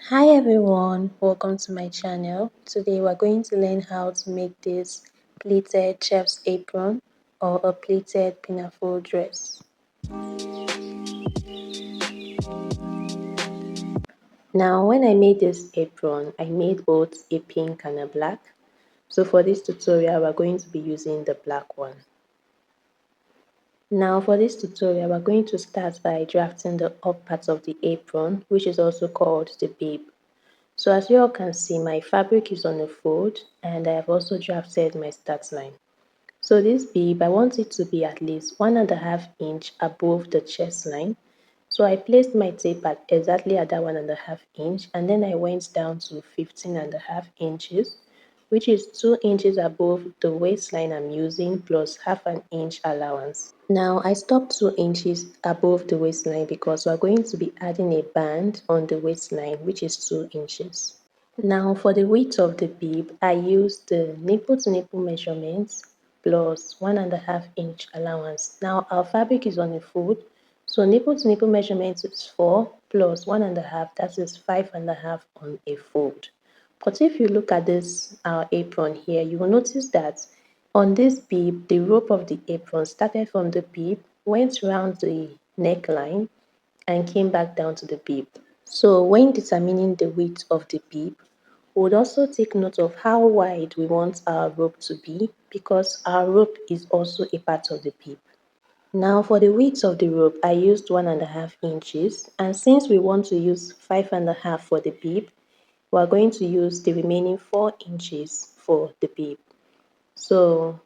Hi everyone, welcome to my channel. Today we're going to learn how to make this pleated chef's apron or a pleated pinafore dress. Now when I made this apron, I made both a pink and a black. So for this tutorial, we're going to be using the black one. Now for this tutorial, we're going to start by drafting the up part of the apron, which is also called the bib. So as you all can see, my fabric is on a fold and I have also drafted my start line. So this bib, I want it to be at least 1.5 inch above the chest line. So I placed my tape at exactly at that 1.5 inch and then I went down to 15.5 inches, which is 2 inches above the waistline I'm using plus half an inch allowance. Now I stopped 2 inches above the waistline because we're going to be adding a band on the waistline, which is 2 inches. Now for the width of the bib, I used the nipple to nipple measurements plus 1.5 inch allowance. Now our fabric is on a fold, so nipple to nipple measurement is 4 plus 1.5, that is 5.5 on a fold. But if you look at this our apron here, you will notice that on this bib, the rope of the apron started from the bib, went round the neckline and came back down to the bib. So when determining the width of the bib, we would also take note of how wide we want our rope to be because our rope is also a part of the bib. Now for the width of the rope, I used 1.5 inches, and since we want to use 5.5 for the bib, we are going to use the remaining 4 inches for the bib. So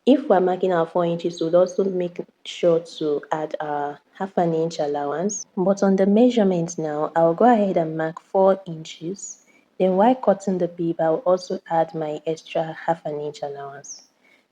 if we're marking our 4 inches, we would also make sure to add our half an inch allowance. But on the measurement now, I'll go ahead and mark 4 inches. Then while cutting the bib, I'll also add my extra half an inch allowance.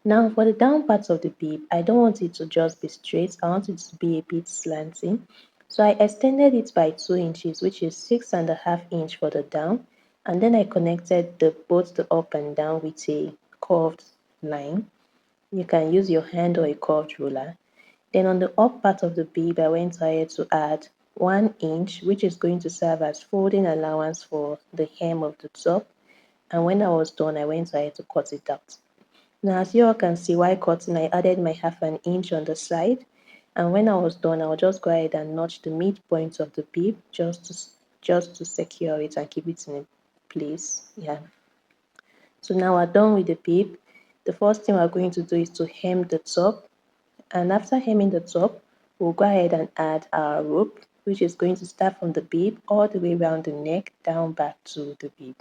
Now for the down part of the bib, I don't want it to just be straight. I want it to be a bit slanting. So I extended it by 2 inches, which is 6.5 inch for the down. And then I connected both the up and down with a curved line. You can use your hand or a curved ruler. Then on the up part of the bib, I went ahead to add 1 inch, which is going to serve as folding allowance for the hem of the top. And when I was done, I went ahead to cut it out. Now, as you all can see, while cutting, I added my half an inch on the side. And when I was done, I'll just go ahead and notch the midpoint of the bib just to secure it and keep it in place. Yeah. So now we're done with the bib. The first thing we're going to do is to hem the top. And after hemming the top, we'll go ahead and add our rope, which is going to start from the bib all the way around the neck down back to the bib.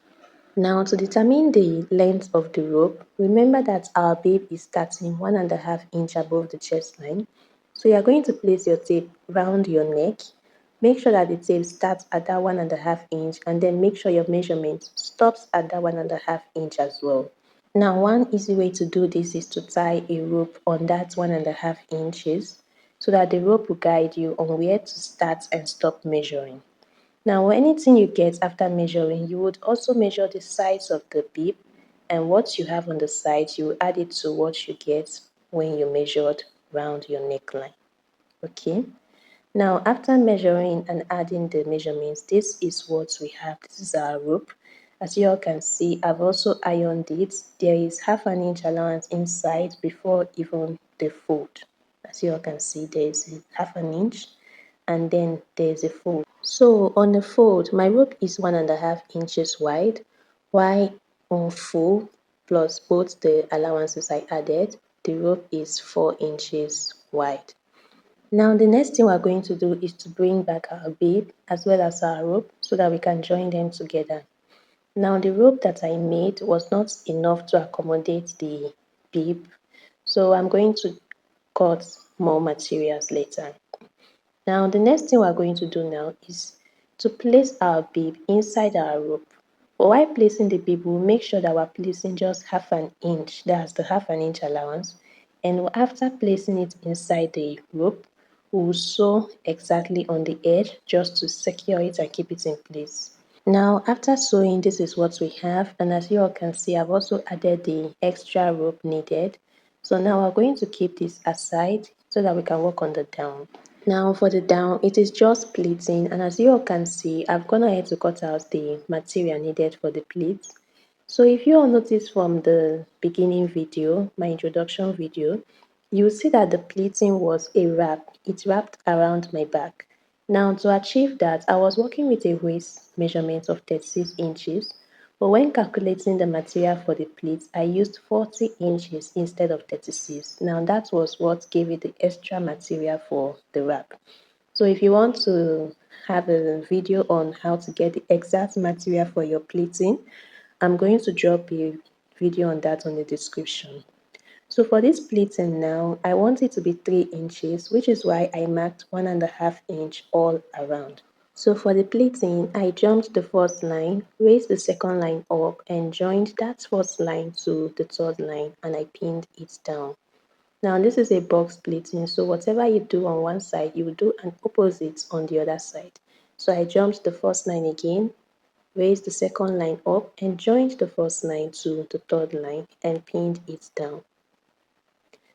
Now to determine the length of the rope, remember that our bib is starting 1.5 inch above the chest line. So you are going to place your tape round your neck. Make sure that the tape starts at that 1.5 inch and then make sure your measurement stops at that 1.5 inch as well. Now one easy way to do this is to tie a rope on that 1.5 inches so that the rope will guide you on where to start and stop measuring. Now anything you get after measuring, you would also measure the size of the bib, and what you have on the side, you add it to what you get when you measured round your neckline. Okay. Now after measuring and adding the measurements, this is what we have. This is our rope. As you all can see, I've also ironed it. There is half an inch allowance inside before even the fold. As you all can see, there is half an inch and then there's a fold. So on the fold, my rope is 1.5 inches wide, while on full plus both the allowances I added, the rope is 4 inches wide. Now the next thing we're going to do is to bring back our bib as well as our rope so that we can join them together. Now the rope that I made was not enough to accommodate the bib, so I'm going to cut more materials later. Now the next thing we're going to do now is to place our bib inside our rope. But while placing the bib, we'll make sure that we're placing just half an inch, that's the half an inch allowance. And after placing it inside the rope, we'll sew exactly on the edge just to secure it and keep it in place. Now after sewing, this is what we have, and as you all can see, I've also added the extra rope needed. So now we're going to keep this aside so that we can work on the down. Now for the down, it is just pleating, and as you all can see, I've gone ahead to cut out the material needed for the pleats. So if you all notice from the beginning video, my introduction video, you will see that the pleating was a wrap. It wrapped around my back. Now to achieve that, I was working with a waist measurement of 36 inches, but when calculating the material for the pleats, I used 40 inches instead of 36. Now that was what gave it the extra material for the wrap. So if you want to have a video on how to get the exact material for your pleating, I'm going to drop a video on that on the description. So for this pleating now, I want it to be 3 inches, which is why I marked 1.5 inch all around. So for the pleating, I jumped the first line, raised the second line up, and joined that first line to the third line, and I pinned it down. Now this is a box pleating, so whatever you do on one side, you will do an opposite on the other side. So I jumped the first line again, raised the second line up, and joined the first line to the third line and pinned it down.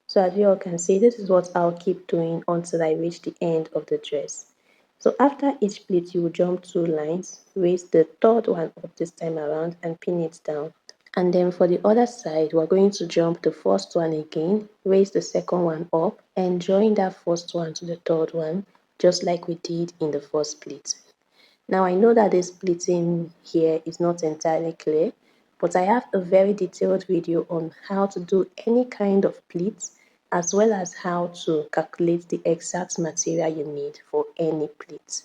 So as you all can see, this is what I'll keep doing until I reach the end of the dress. So after each pleat, you will jump 2 lines, raise the third one up this time around and pin it down. And then for the other side, we're going to jump the first one again, raise the second one up and join that first one to the third one, just like we did in the first pleat. Now I know that this pleating here is not entirely clear, but I have a very detailed video on how to do any kind of pleats, as well as how to calculate the exact material you need for any pleat.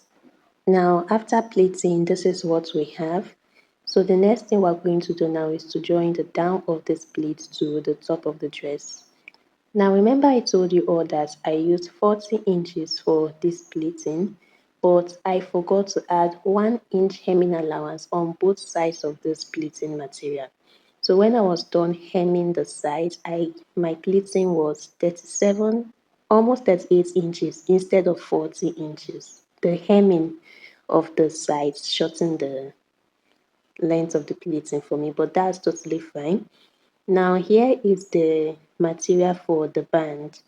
Now after pleating, this is what we have. So the next thing we're going to do now is to join the down of this pleat to the top of the dress. Now remember I told you all that I used 40 inches for this pleating, but I forgot to add 1 inch hemming allowance on both sides of this pleating material. So when I was done hemming the sides, my pleating was 37, almost 38 inches instead of 40 inches. The hemming of the sides shortened the length of the pleating for me, but that's totally fine. Now here is the material for the band.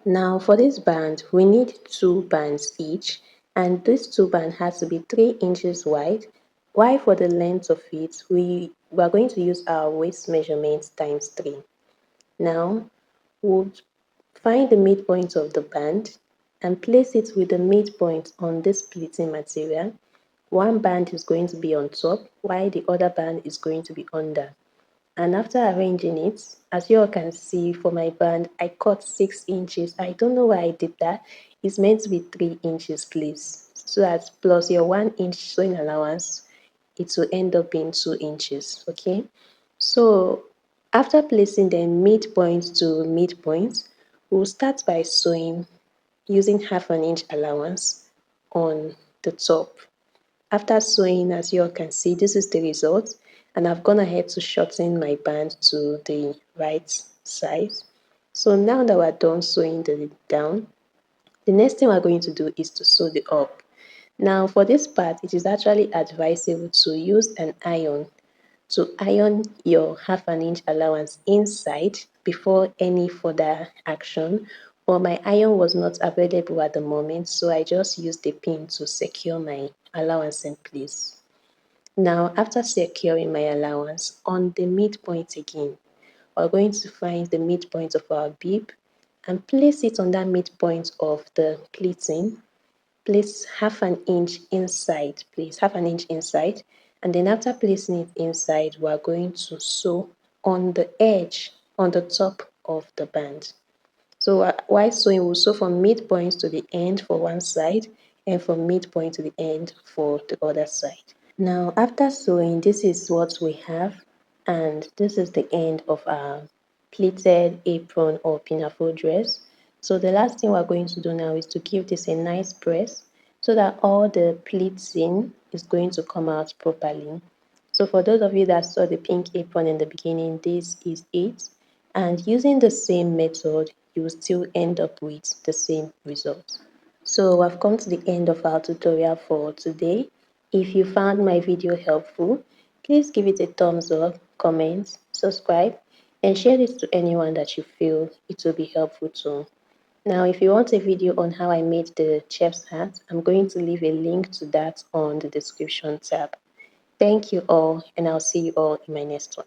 Now for this band, we need 2 bands each, and this 2 band has to be 3 inches wide. While for the length of it, we are going to use our waist measurement times 3. Now we'll find the midpoint of the band and place it with the midpoint on this pleating material. One band is going to be on top, while the other band is going to be under. And after arranging it, as you all can see for my band, I cut 6 inches. I don't know why I did that. It's meant to be 3 inches, please. So that plus your 1 inch sewing allowance, it will end up being 2 inches, okay? So after placing the midpoint to midpoint, we'll start by sewing using 1/2 inch allowance on the top. After sewing, as you all can see, this is the result, and I've gone ahead to shorten my band to the right size. So now that we're done sewing the down, the next thing we're going to do is to sew the up. Now for this part, it is actually advisable to use an iron to iron your 1/2 inch allowance inside before any further action, but my iron was not available at the moment, so I just used the pin to secure my allowance in place. Now after securing my allowance, on the midpoint again, we're going to find the midpoint of our bib and place it on that midpoint of the pleating. Place 1/2 inch inside, please, 1/2 inch inside, and then after placing it inside, we are going to sew on the edge, on the top of the band. So while sewing, we'll sew from midpoint to the end for one side and from midpoint to the end for the other side. Now after sewing, this is what we have, and this is the end of our pleated apron or pinafore dress. So the last thing we're going to do now is to give this a nice press so that all the pleating is going to come out properly. So for those of you that saw the pink apron in the beginning, this is it. And using the same method, you will still end up with the same result. So I've come to the end of our tutorial for today. If you found my video helpful, please give it a thumbs up, comment, subscribe, and share this to anyone that you feel it will be helpful to. Now, if you want a video on how I made the chef's hat, I'm going to leave a link to that on the description tab. Thank you all, and I'll see you all in my next one.